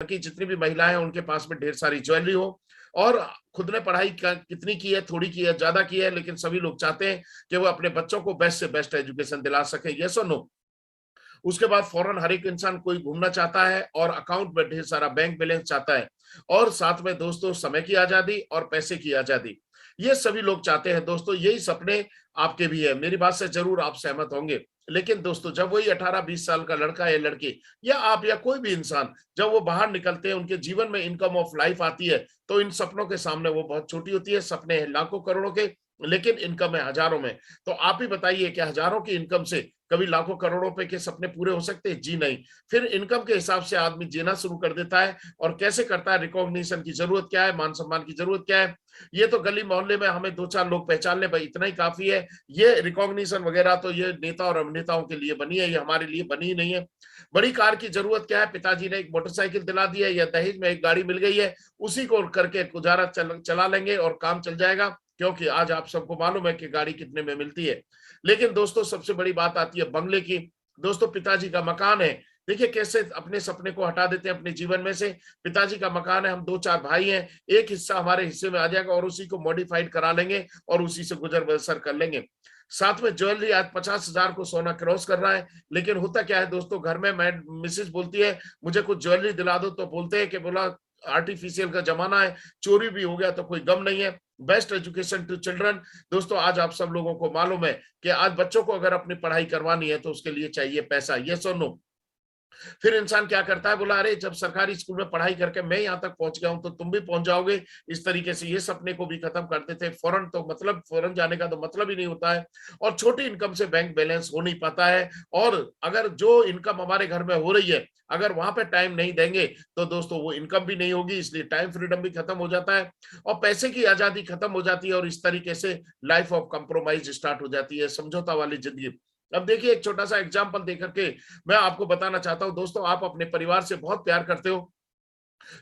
की जितनी भी महिलाएं हैं उनके पास में ढेर सारी ज्वेलरी हो, और खुद ने पढ़ाई कितनी की है, थोड़ी की है, ज्यादा की है, लेकिन सभी लोग चाहते हैं कि वो अपने बच्चों को बेस्ट से बेस्ट एजुकेशन दिला सके। यस और नो? उसके बाद फौरन हर एक इंसान कोई घूमना चाहता है और अकाउंट में ढेर सारा बैंक बैलेंस चाहता है, और साथ में दोस्तों समय की आजादी और पैसे की आजादी, ये सभी लोग चाहते हैं दोस्तों। यही सपने आपके भी है, मेरी बात से जरूर आप सहमत होंगे। लेकिन दोस्तों जब वही 18-20 साल का लड़का या लड़की, या आप या कोई भी इंसान, जब वो बाहर निकलते हैं, उनके जीवन में इनकम ऑफ लाइफ आती है, तो इन सपनों के सामने वो बहुत छोटी होती है। सपने हैं लाखों करोड़ों के, लेकिन इनकम है हजारों में। तो आप ही बताइए कि हजारों की इनकम से कभी लाखों करोड़ों रुपए के सपने पूरे हो सकते हैं? जी नहीं। फिर इनकम के हिसाब से आदमी जीना शुरू कर देता है, और कैसे करता है? रिकॉग्निशन की जरूरत क्या है, मान सम्मान की जरूरत क्या है, ये तो गली मोहल्ले में हमें 2-4 लोग पहचान ले भाई, इतना ही काफी है। ये रिकॉग्निशन वगैरह तो ये नेता और अभिनेताओं के लिए बनी है, ये हमारे लिए बनी ही नहीं है। बड़ी कार की जरूरत क्या है? पिताजी ने एक मोटरसाइकिल दिला दी है, या दहेज में एक गाड़ी मिल गई है, उसी को करके गुजारा चला लेंगे और काम चल जाएगा, क्योंकि आज आप सबको मालूम है कि गाड़ी कितने में मिलती है। लेकिन दोस्तों सबसे बड़ी बात आती है बंगले की। दोस्तों पिताजी का मकान है, देखिए कैसे अपने सपने को हटा देते हैं अपने जीवन में से। पिताजी का मकान है, हम 2-4 भाई हैं, एक हिस्सा हमारे हिस्से में आ जाएगा और उसी को मॉडिफाइड करा लेंगे और उसी से गुजर बसर कर लेंगे। साथ में ज्वेलरी, आज 50,000 को सोना क्रॉस कर रहा है। लेकिन होता क्या है दोस्तों, घर में मैं मिसेज बोलती है मुझे कुछ ज्वेलरी दिला दो, तो बोलते हैं कि बोला आर्टिफिशियल का जमाना है, चोरी भी हो गया तो कोई गम नहीं है। Best education to children. दोस्तों आज आप सब लोगों को मालूम है कि आज बच्चों को अगर अपनी पढ़ाई करवानी है तो उसके लिए चाहिए पैसा। यस और नो? फिर इंसान क्या करता है, बोला अरे जब सरकारी स्कूल में पढ़ाई करके मैं यहाँ तक पहुंच गया हूं तो तुम भी पहुंच जाओगे। इस तरीके से ये सपने को भी खत्म कर देते हैं। फौरन तो मतलब फौरन जाने का तो मतलब ही नहीं होता है, और छोटी इनकम से बैंक बैलेंस हो नहीं पाता है। और अगर जो इनकम हमारे घर में हो रही है, अगर वहां पे टाइम नहीं देंगे तो दोस्तों वो इनकम भी नहीं होगी, इसलिए टाइम फ्रीडम भी खत्म हो जाता है, और पैसे की आजादी खत्म हो जाती है, और इस तरीके से लाइफ ऑफ कंप्रोमाइज स्टार्ट हो जाती है, समझौता वाली जिंदगी। अब देखिए एक छोटा सा एग्जांपल देकर के मैं आपको बताना चाहता हूं। दोस्तों आप अपने परिवार से बहुत प्यार करते हो,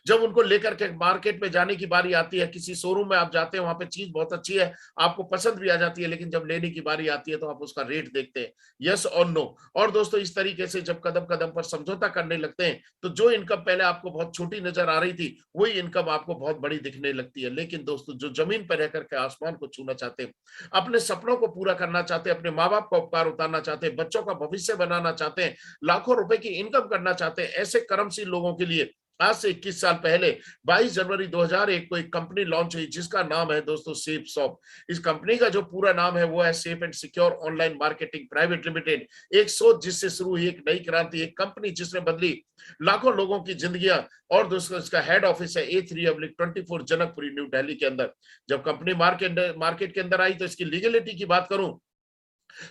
जब उनको लेकर के मार्केट में जाने की बारी आती है, किसी शोरूम में आप जाते हैं, वहां पे चीज बहुत अच्छी है, आपको पसंद भी आ जाती है, लेकिन जब लेने की बारी आती है तो आप उसका रेट देखते हैं। यस और नो? और दोस्तों इस तरीके से जब कदम कदम पर समझौता करने लगते हैं, तो जो इनकम पहले आपको बहुत छोटी नजर आ रही थी, वही इनकम आपको बहुत बड़ी दिखने लगती है। लेकिन दोस्तों जो जमीन पर रह करके आसमान को छूना चाहते हैं, अपने सपनों को पूरा करना चाहते हैं, अपने माँ बाप का उपकार उतारना चाहते हैं, बच्चों का भविष्य बनाना चाहते हैं, लाखों रुपए की इनकम करना चाहते हैं, ऐसे कर्मशील लोगों के लिए आज से 21 साल पहले 22 जनवरी 2001 को एक कंपनी लॉन्च हुई, जिसका नाम है दोस्तों सेफ शॉप। इस कंपनी का जो पूरा नाम है वो है safe and secure online marketing private limited. एक सोच जिससे शुरू हुई, एक नई क्रांति, एक कंपनी जिसने बदली लाखों लोगों की जिंदगियां। और दोस्तों इसका हेड ऑफिस है A3/24 जनकपुरी, न्यू दिल्ली के अंदर। जब कंपनी मार्केट के अंदर आई तो इसकी लीगलिटी की बात करूं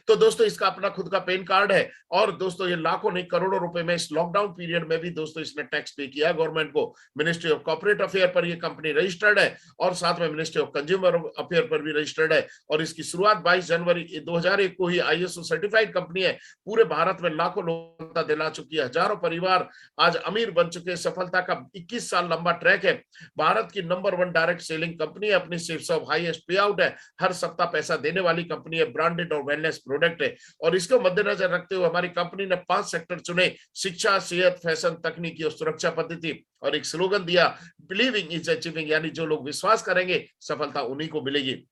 तो दोस्तों इसका अपना खुद का पैन कार्ड है, और दोस्तों ये लाखों नहीं करोड़ों रुपए में इस लॉकडाउन पीरियड में भी दोस्तों इसने टैक्स पे किया गवर्नमेंट को। मिनिस्ट्री ऑफ कॉर्पोरेट अफेयर पर ये कंपनी रजिस्टर्ड है, और साथ में मिनिस्ट्री ऑफ कंज्यूमर अफेयर पर भी रजिस्टर्ड है। और इसकी शुरुआत 22 जनवरी 2001 को ही ISO सर्टिफाइड कंपनी है। पूरे भारत में लाखों लोग दिला चुकी है, हजारों परिवार आज अमीर बन चुके हैं। सफलता का 21 साल लंबा ट्रैक है। भारत की नंबर 1 डायरेक्ट सेलिंग कंपनी है, अपनी सेफ ऑफ हाईएस्ट पे आउट है, हर सप्ताह पैसा देने वाली कंपनी है, ब्रांडेड और वेलनेस प्रोडक्ट है। और इसको मद्देनजर रखते हुए हमारी कंपनी ने 5 सेक्टर चुने: शिक्षा, सेहत, फैशन, तकनीकी और सुरक्षा पद्धति। और एक स्लोगन दिया, बिलीविंग इज अचीविंग, यानी जो लोग विश्वास करेंगे सफलता उन्हीं को मिलेगी।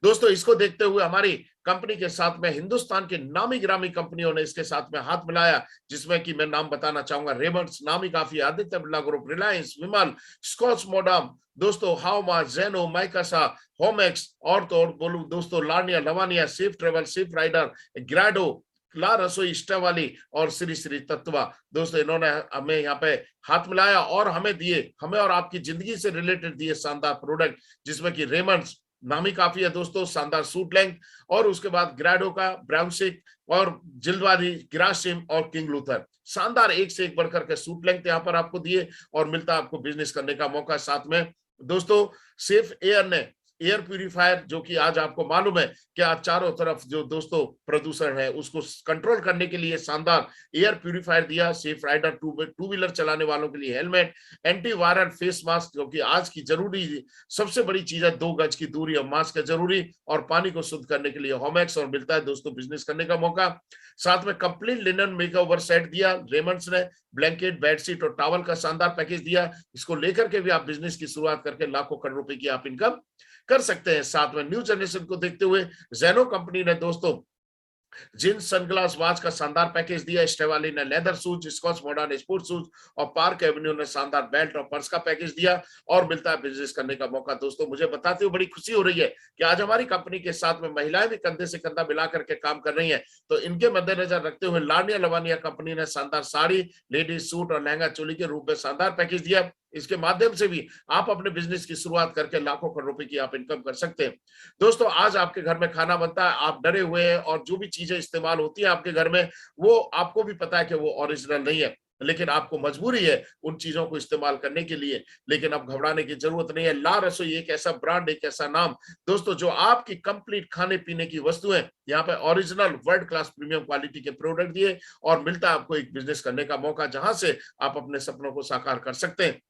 दोस्तों इसको देखते हुए हमारी कंपनी के साथ में हिंदुस्तान के नामी ग्रामी कंपनियों ने इसके साथ में हाथ मिलाया, जिसमें कि मैं नाम बताना चाहूंगा रेमंड्स, नामी काफी, आदित्य बिरला ग्रुप, रिलायंस, विमल, स्कॉच मोडाम, दोस्तों हाउमा, जेनो, माइकासा, होमेक्स, और तो और बोलूं दोस्तों लार्निया, लवानिया, सेफ ट्रेवल, सेफ राइडर, ग्राडो, ला रसोई, इष्टा वाली और श्री श्री तत्वा। दोस्तों इन्होंने हमें यहाँ पे हाथ मिलाया और हमें दिए, हमें और आपकी जिंदगी से रिलेटेड दिए शानदार प्रोडक्ट, जिसमें कि रेमंड्स नामी काफी है दोस्तों, शानदार सूट लेंथ, और उसके बाद ग्राडो का ब्राउनसिक और जिल्दवादी, ग्रासिम और किंग लूथर, शानदार एक से एक बढ़कर के सूट लेंथ यहाँ पर आपको दिए, और मिलता आपको बिजनेस करने का मौका। साथ में दोस्तों सेफ एयर ने एयर प्यूरिफायर, जो कि आज आपको मालूम है कि आज चारों तरफ जो दोस्तों प्रदूषण है उसको कंट्रोल करने के लिए शानदार एयर प्यूरिफायर दिया। सेफ राइडर, टू व्हीलर चलाने वालों के लिए helmet, anti viral face mask, जो कि आज की जरूरी सबसे बड़ी चीज है, 2 गज की दूरी और मास्क है जरूरी, और पानी को शुद्ध करने के लिए होमेक्स, और मिलता है दोस्तों बिजनेस करने का मौका। साथ में कंप्लीट लिनन मेकओवर सेट दिया रेमंड्स ने, ब्लैंकेट, बेडशीट और टॉवल का शानदार पैकेज दिया। इसको लेकर के भी आप बिजनेस की शुरुआत करके लाखों करोड़ रुपए की आप इनकम कर सकते हैं। साथ में न्यू जनरेशन को देखते हुए जेनो कंपनी ने दोस्तों जींस, सनग्लास, वॉच का शानदार पैकेज दिया। स्टेवाली ने leather shoes, Scotch modern sports shoes, और पार्क एवेन्यू ने शानदार बेल्ट और पर्स का पैकेज दिया, और मिलता है बिजनेस करने का मौका। दोस्तों मुझे बताते हुए बड़ी खुशी हो रही है कि आज हमारी कंपनी के साथ में महिलाएं भी कंधे से कंधा मिला करके काम कर रही हैं। तो इनके मद्देनजर रखते हुए लानिया लवानिया कंपनी ने शानदार साड़ी, लेडीज सूट और लहंगा चोली के रूप में शानदार पैकेज दिया। इसके माध्यम से भी आप अपने बिजनेस की शुरुआत करके लाखों करोड़ रुपए की आप इनकम कर सकते हैं। दोस्तों आज आपके घर में खाना बनता है, आप डरे हुए हैं, और जो भी चीजें इस्तेमाल होती है आपके घर में, वो आपको भी पता है कि वो ओरिजिनल नहीं है, लेकिन आपको मजबूरी है उन चीजों को इस्तेमाल करने के लिए। लेकिन अब घबराने की जरूरत नहीं है। ला रसोई एक ऐसा ब्रांड, एक ऐसा नाम दोस्तों, जो आपकी कंप्लीट खाने पीने की वस्तु है, यहाँ पे original world class premium quality के प्रोडक्ट दिए, और मिलता है आपको एक बिजनेस करने का मौका, जहां से आप अपने सपनों को साकार कर सकते हैं।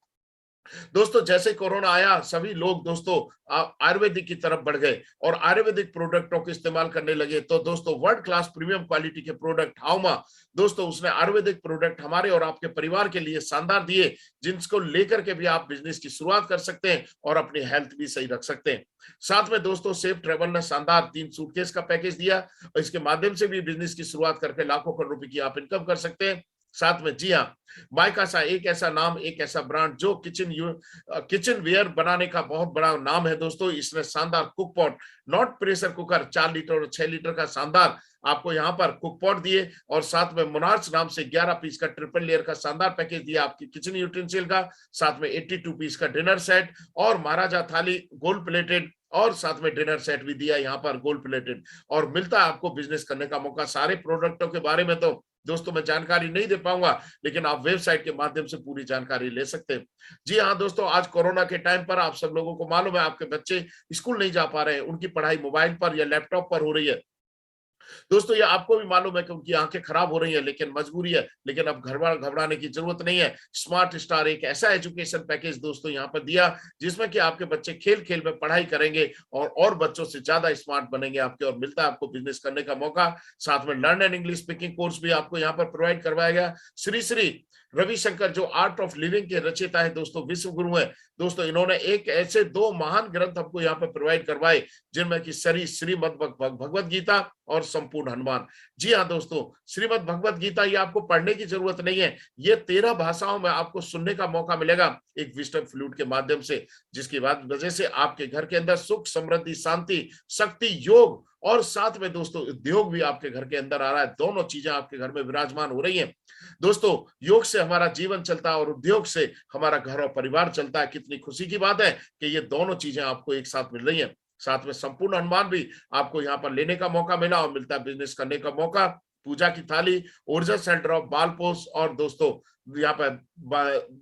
दोस्तों जैसे कोरोना आया, सभी लोग दोस्तों आयुर्वेदिक की तरफ बढ़ गए और आयुर्वेदिक प्रोडक्टों को इस्तेमाल करने लगे। तो दोस्तों वर्ल्ड क्लास प्रीमियम क्वालिटी के प्रोडक्ट हाउमा, दोस्तों उसने आयुर्वेदिक प्रोडक्ट हमारे और आपके परिवार के लिए शानदार दिए, जिनको लेकर के भी आप बिजनेस की शुरुआत कर सकते हैं और अपनी हेल्थ भी सही रख सकते हैं। साथ में दोस्तों सेफ ट्रेवल ने शानदार 3 सूटकेस का पैकेज दिया, और इसके माध्यम से भी बिजनेस की शुरुआत करके लाखों करोड़ रुपए की आप इनकम कर सकते हैं। साथ में जी हाँ, माइकासा एक ऐसा नाम, एक ऐसा ब्रांड जो किचन वेयर बनाने का बहुत बड़ा नाम है दोस्तों। इसने शानदार cook pot, not pressure cooker, 4 litre और 6 लीटर का शानदार आपको यहाँ पर कुक पॉट दिए, और साथ में मोनार्च नाम से 11 पीस का ट्रिपल लेयर का शानदार पैकेज दिया आपकी किचन यूटेंसिल का। साथ में 82 पीस का डिनर सेट और महाराजा थाली गोल्ड प्लेटेड, और साथ में डिनर सेट भी दिया यहाँ पर गोल्ड प्लेटेड, और मिलता है आपको बिजनेस करने का मौका। सारे प्रोडक्टों के बारे में तो दोस्तों मैं जानकारी नहीं दे पाऊंगा, लेकिन आप वेबसाइट के माध्यम से पूरी जानकारी ले सकते हैं। जी हाँ दोस्तों, आज कोरोना के टाइम पर आप सब लोगों को मालूम है आपके बच्चे स्कूल नहीं जा पा रहे हैं, उनकी पढ़ाई मोबाइल पर या लैपटॉप पर हो रही है। दोस्तों ये आपको भी मालूम है कि उनकी आंखें खराब हो रही है, लेकिन मजबूरी है। लेकिन अब घबराने की जरूरत नहीं है। स्मार्ट स्टार एक ऐसा एजुकेशन पैकेज दोस्तों यहाँ पर दिया, जिसमें कि आपके बच्चे खेल खेल में पढ़ाई करेंगे और बच्चों से ज्यादा स्मार्ट बनेंगे आपके, और मिलता है आपको बिजनेस करने का मौका। साथ में learn and English speaking course भी आपको यहाँ पर प्रोवाइड करवाया गया। श्री श्री रविशंकर जो आर्ट ऑफ लिविंग के रचयिता है दोस्तों, विश्व गुरु है दोस्तों, इन्होंने एक ऐसे 2 महान ग्रंथ हमको यहाँ पर प्रोवाइड करवाए, जिनमें कि श्रीमद् भगवद गीता और संपूर्ण हनुमान। जी हाँ दोस्तों, श्रीमद् भगवद गीता ये आपको पढ़ने की जरूरत नहीं है, ये 13 भाषाओं में आपको सुनने का मौका मिलेगा एक विजडम फ्लूट के माध्यम से, जिसकी वजह से आपके घर के अंदर सुख, समृद्धि, शांति, शक्ति, योग, और साथ में दोस्तों उद्योग भी आपके घर के अंदर आ रहा है। दोनों चीजें आपके घर में विराजमान हो रही हैं दोस्तों। योग से हमारा जीवन चलता है और उद्योग से हमारा घर और परिवार चलता है। कितनी खुशी की बात है कि ये दोनों चीजें आपको एक साथ मिल रही हैं। साथ में संपूर्ण हनुमान भी आपको यहाँ पर लेने का मौका मिला, और मिलता है बिजनेस करने का मौका। पूजा की थाली, ऊर्जा सेंटर ऑफ बालपोस, और दोस्तों यहाँ पर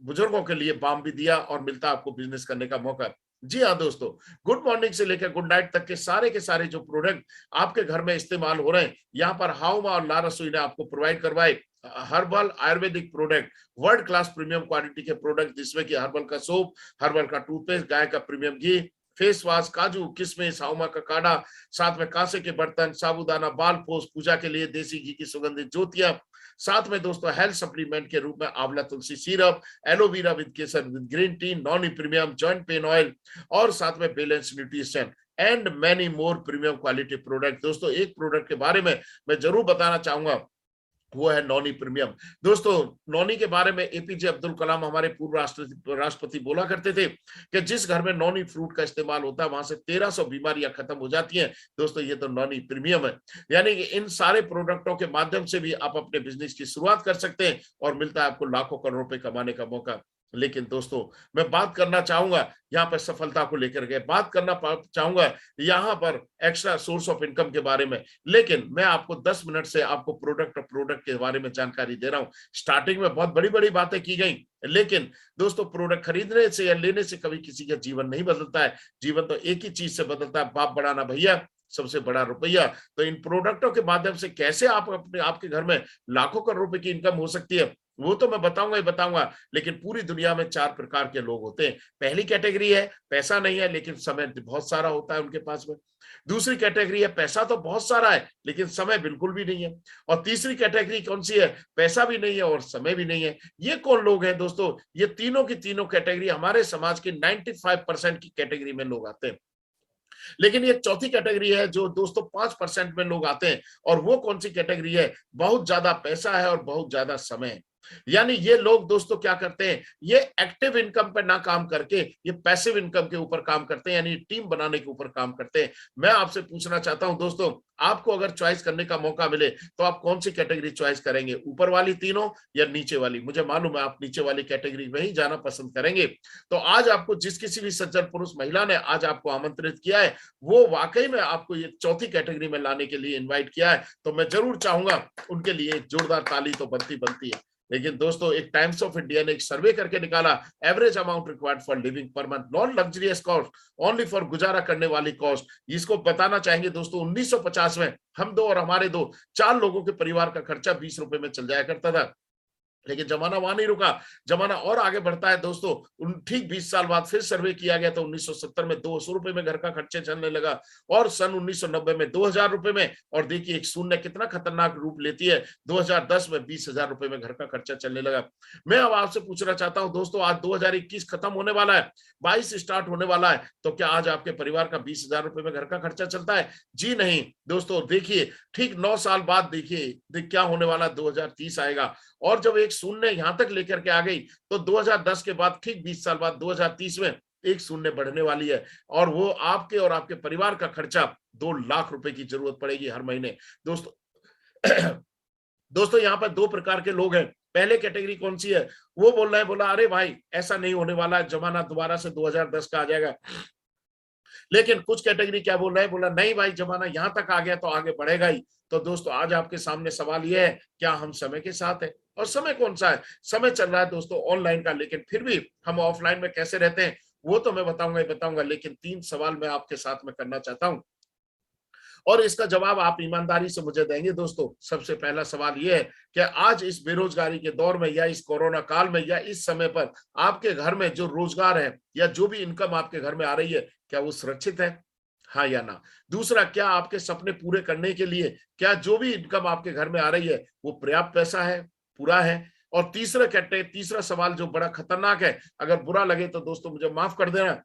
बुजुर्गों के लिए बाम भी दिया, और मिलता है आपको बिजनेस करने का मौका। जी हाँ दोस्तों, गुड मॉर्निंग से लेकर गुड नाइट तक के सारे जो प्रोडक्ट आपके घर में इस्तेमाल हो रहे हैं, यहाँ पर हाउमा और ला रसोई ने आपको प्रोवाइड करवाए। Herbal Ayurvedic product, world class premium quality के प्रोडक्ट, जिसमें कि हर्बल का सोप, हर्बल का टूथपेस्ट, गाय का प्रीमियम घी, फेस वॉश, काजू किशमिश, हाउमा का काढ़ा, साथ में कांसे के बर्तन, साबूदाना, बाल पोस, पूजा के लिए देसी घी की सुगंधित ज्योतियां, साथ में दोस्तों हेल्थ सप्लीमेंट के रूप में आंवला तुलसी सिरप, एलोवेरा विद केसर with green tea, noni premium joint pain oil, और साथ में balance nutrition and many more premium quality product. दोस्तों एक प्रोडक्ट के बारे में मैं जरूर बताना चाहूंगा, वो है नॉनी प्रीमियम। दोस्तों नॉनी के बारे में एपीजे अब्दुल कलाम हमारे पूर्व राष्ट्रपति बोला करते थे कि जिस घर में नॉनी फ्रूट का इस्तेमाल होता है वहां से 1300 बीमारियां खत्म हो जाती हैं। दोस्तों ये तो नॉनी प्रीमियम है। यानी कि इन सारे प्रोडक्टों के माध्यम से भी आप अपने बिजनेस की शुरुआत कर सकते हैं, और मिलता है आपको लाखों करोड़ रुपए कमाने का मौका। लेकिन दोस्तों, मैं बात करना चाहूंगा यहाँ पर सफलता को लेकर के, बात करना चाहूंगा यहाँ पर एक्स्ट्रा सोर्स ऑफ इनकम के बारे में। लेकिन मैं आपको 10 मिनट से आपको प्रोडक्ट और प्रोडक्ट के बारे में जानकारी दे रहा हूँ। स्टार्टिंग में बहुत बड़ी बड़ी बातें की गई, लेकिन दोस्तों प्रोडक्ट खरीदने से या लेने से कभी किसी का जीवन नहीं बदलता है। जीवन तो एक ही चीज से बदलता है, बाप बढ़ाना भैया, सबसे बड़ा रुपया। तो इन प्रोडक्टों के माध्यम से कैसे आप अपने आपके घर में लाखों करोड़ रुपए की इनकम हो सकती है, वो तो मैं बताऊंगा ही बताऊंगा। लेकिन पूरी दुनिया में 4 प्रकार के लोग होते हैं। पहली कैटेगरी है पैसा नहीं है लेकिन समय बहुत सारा होता है उनके पास में। दूसरी कैटेगरी है पैसा तो बहुत सारा है लेकिन समय बिल्कुल भी नहीं है। और तीसरी कैटेगरी कौन सी है, पैसा भी नहीं है और समय भी नहीं है। ये कौन लोग हैं दोस्तों, ये तीनों की तीनों कैटेगरी हमारे समाज के 95% की कैटेगरी में लोग आते हैं। लेकिन ये चौथी कैटेगरी है जो दोस्तों 5% में लोग आते हैं। और वो कौन सी कैटेगरी है, बहुत ज्यादा पैसा है और बहुत ज्यादा समय है। यानी ये लोग दोस्तों क्या करते हैं, ये एक्टिव इनकम पे ना काम करके ये पैसिव इनकम के ऊपर काम करते हैं, यानी टीम बनाने के ऊपर काम करते हैं। मैं आपसे पूछना चाहता हूं दोस्तों, आपको अगर चॉइस करने का मौका मिले तो आप कौन सी कैटेगरी चॉइस करेंगे, ऊपर वाली तीनों या नीचे वाली? मुझे मालूम है आप नीचे वाली कैटेगरी में ही जाना पसंद करेंगे। तो आज आपको जिस किसी भी सज्जन पुरुष महिला ने आज आपको आमंत्रित किया है, वो वाकई में आपको ये चौथी कैटेगरी में लाने के लिए इन्वाइट किया है। तो मैं जरूर चाहूंगा उनके लिए जोरदार ताली तो बनती बनती है। लेकिन दोस्तों, एक टाइम्स ऑफ इंडिया ने एक सर्वे करके निकाला, average amount required for living per month, non luxurious cost, only for गुजारा करने वाली कॉस्ट। इसको बताना चाहेंगे दोस्तों, 1950 में हम दो और हमारे दो 4 लोगों के परिवार का खर्चा 20 रुपए में चल जाया करता था। लेकिन जमाना वहां नहीं रुका, जमाना और आगे बढ़ता है दोस्तों। ठीक 20 साल बाद फिर सर्वे किया गया तो 1970 में 200 रुपए में घर का खर्चे चलने लगा, और सन 1990 में 2000 रुपए में। और देखिए एक शून्य कितना खतरनाक रूप लेती है, 2010 में 20,000 रुपए में घर का खर्चा चलने लगा। मैं अब आपसे पूछना चाहता हूं दोस्तों, आज 2021 खत्म होने वाला है, 22 स्टार्ट होने वाला है, तो क्या आज आपके परिवार का 20,000 रुपए में घर का खर्चा चलता है? जी नहीं दोस्तों। देखिए ठीक 9 साल बाद देखिए क्या होने वाला, 2030 आएगा, और जब एक शून्य यहां तक लेकर के आ गई तो 2010 के बाद ठीक 20 साल बाद 2030 में एक शून्य बढ़ने वाली है, और वो आपके और आपके परिवार का खर्चा 2 लाख रुपए की जरूरत पड़ेगी हर महीने। दोस्तों दोस्तों यहाँ पर 2 प्रकार के लोग हैं। पहले कैटेगरी कौन सी है, वो बोल रहे हैं, बोला अरे भाई ऐसा नहीं होने वाला है, जमाना दोबारा से 2010 का आ जाएगा। लेकिन कुछ कैटेगरी क्या बोल रहे हैं, बोला नहीं भाई जमाना यहां तक आ गया तो आगे बढ़ेगा ही। तो दोस्तों आज आपके सामने सवाल यह है, क्या हम समय के साथ है? और समय कौन सा है, समय चल रहा है दोस्तों ऑनलाइन का, लेकिन फिर भी हम ऑफलाइन में कैसे रहते हैं वो तो मैं बताऊंगा ही बताऊंगा। लेकिन 3 सवाल मैं आपके साथ में करना चाहता हूं, और इसका जवाब आप ईमानदारी से मुझे देंगे दोस्तों। सबसे पहला सवाल यह है कि आज इस बेरोजगारी के दौर में या इस कोरोना काल में या इस समय पर आपके घर में जो रोजगार है या जो भी इनकम आपके घर में आ रही है, क्या वो सुरक्षित है, हाँ या ना? दूसरा, क्या आपके सपने पूरे करने के लिए क्या जो भी इनकम आपके घर में आ रही है वो पर्याप्त पैसा है, पूरा है? और तीसरा सवाल जो बड़ा खतरनाक है, अगर बुरा लगे तो दोस्तों मुझे माफ कर देना,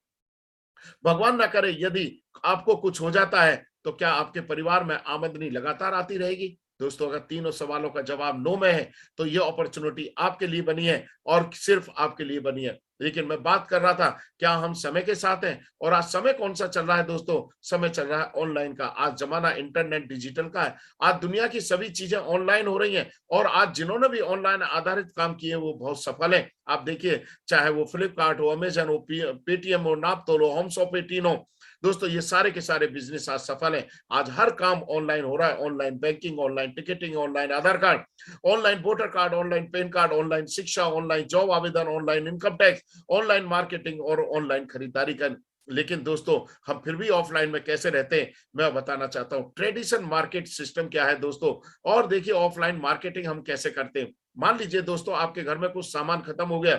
भगवान ना करे यदि आपको कुछ हो जाता है तो क्या आपके परिवार में आमदनी लगातार आती रहेगी? दोस्तों अगर तीनों सवालों का जवाब नो में है तो ये अपॉर्चुनिटी आपके लिए बनी है और सिर्फ आपके लिए बनी है। लेकिन मैं बात कर रहा था क्या हम समय के साथ हैं, और आज समय कौन सा चल रहा है दोस्तों, समय चल रहा है ऑनलाइन का। आज जमाना इंटरनेट डिजिटल का है, आज दुनिया की सभी चीजें ऑनलाइन हो रही हैं, और आज जिन्होंने भी ऑनलाइन आधारित काम किए वो बहुत सफल है। आप देखिए चाहे वो फ्लिपकार्ट हो, अमेजन हो, पेटीएम हो, नापतोल हो, होम शॉप 18 हो, दोस्तों ये सारे के सारे बिजनेस आज सफल है। आज हर काम ऑनलाइन हो रहा है, online banking, online ticketing, online Aadhaar card, online voter card, online pan card, online शिक्षा, ऑनलाइन जॉब आवेदन, online income tax, online marketing और ऑनलाइन खरीदारी कर। लेकिन दोस्तों हम फिर भी ऑफलाइन में कैसे रहते हैं, मैं बताना चाहता हूं ट्रेडिशन मार्केट सिस्टम क्या है दोस्तों। और देखिए ऑफलाइन मार्केटिंग हम कैसे करते हैं। मान लीजिए दोस्तों आपके घर में कुछ सामान खत्म हो गया,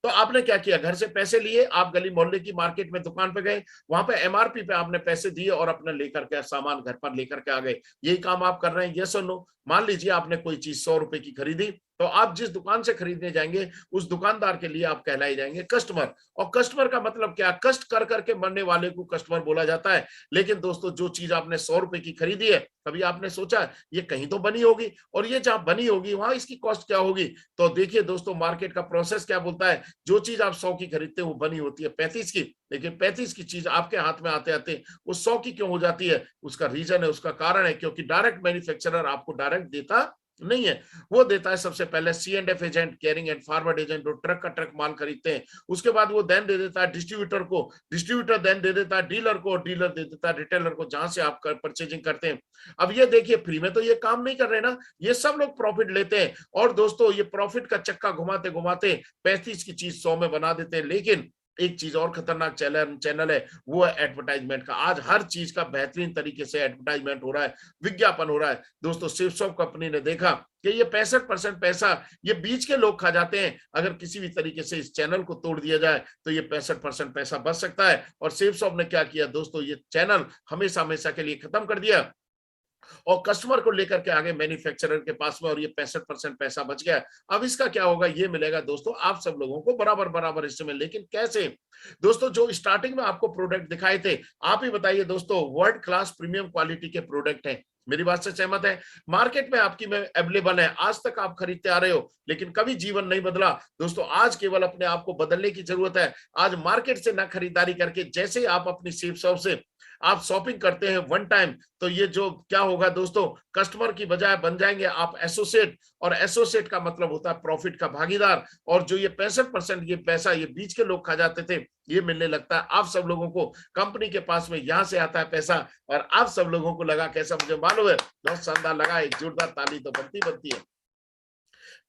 तो आपने क्या किया, घर से पैसे लिए, आप गली मोहल्ले की मार्केट में दुकान पे गए, वहां पे एमआरपी पे आपने पैसे दिए और अपने लेकर के सामान घर पर लेकर के आ गए। यही काम आप कर रहे हैं, यस और नो? मान लीजिए आपने कोई चीज 100 रुपए की खरीदी, तो आप जिस दुकान से खरीदने जाएंगे उस दुकानदार के लिए आप कहलाए जाएंगे कस्टमर। और कस्टमर का मतलब क्या, कष्ट कर करके मरने वाले को कस्टमर बोला जाता है। लेकिन दोस्तों जो चीज आपने 100 रुपए की खरीदी है, कभी आपने सोचा ये कहीं तो बनी होगी, और ये जहां बनी होगी वहां इसकी कॉस्ट क्या होगी? तो देखिए दोस्तों मार्केट का प्रोसेस क्या बोलता है, जो चीज आप 100 की खरीदते हो वो बनी होती है 35 की, लेकिन 35 की चीज आपके हाथ में आते आते वो 100 की क्यों हो जाती है? उसका रीजन है, उसका कारण है, क्योंकि डायरेक्ट मैन्युफैक्चरर आपको डायरेक्ट देता नहीं है। वो देता है सबसे पहले C&F agent, carrying and forward agent, जो ट्रक का ट्रक माल खरीदते हैं। उसके बाद वो देन दे देता है डिस्ट्रीब्यूटर को, डिस्ट्रीब्यूटर देन दे देता है डीलर को, डीलर दे देता है रिटेलर को, जहां से आप परचेजिंग करते हैं। अब ये देखिए, फ्री में तो ये काम नहीं कर रहे ना, ये सब लोग प्रॉफिट लेते हैं। और दोस्तों, ये प्रॉफिट का चक्का घुमाते घुमाते 35 की चीज 100 में बना देते हैं। लेकिन एक चीज और खतरनाक चैनल चैनल है, वो है एडवर्टाइजमेंट का। आज हर चीज का बेहतरीन तरीके से एडवर्टाइजमेंट हो रहा है, विज्ञापन हो रहा है। दोस्तों, शिवसॉफ्ट कंपनी ने देखा कि ये 65% पैसा ये बीच के लोग खा जाते हैं। अगर किसी भी तरीके से इस चैनल को तोड़ दिया जाए तो ये 65% पैसा बच सकता है। और शिवसॉफ्ट ने क्या किया दोस्तों, ये चैनल हमेशा हमेशा के लिए खत्म कर दिया और कस्टमर को लेकर के आगे मैन्युफैक्चरर के पास में, और ये 65% पैसा बच गया। अब इसका क्या होगा, ये मिलेगा दोस्तों आप सब लोगों को बराबर बराबर हिस्से में। लेकिन कैसे दोस्तों, जो स्टार्टिंग में आपको प्रोडक्ट दिखाए थे, आप ही बताइए दोस्तों, वर्ल्ड क्लास प्रीमियम क्वालिटी के प्रोडक्ट हैं। मेरी बात से सहमत है? मार्केट में आपकी में अवेलेबल है, आज तक आप खरीदते आ रहे हो, लेकिन कभी जीवन नहीं बदला। दोस्तों, आज केवल अपने आप को बदलने की जरूरत है। आज मार्केट से ना खरीदारी करके, जैसे ही आप अपनी सेफ शॉप से आप शॉपिंग करते हैं वन टाइम, तो ये जो क्या होगा दोस्तों, कस्टमर की बजाय बन जाएंगे आप एसोसिएट। और एसोसिएट का मतलब होता है प्रॉफिट का भागीदार। और जो ये 65% ये पैसा ये बीच के लोग खा जाते थे, ये मिलने लगता है आप सब लोगों को। कंपनी के पास में यहां से आता है पैसा, और आप सब लोगों को लगा कैसा, मुझे मालूम है, बहुत शानदार लगा। एक जोरदार ताली तो बनती बनती है।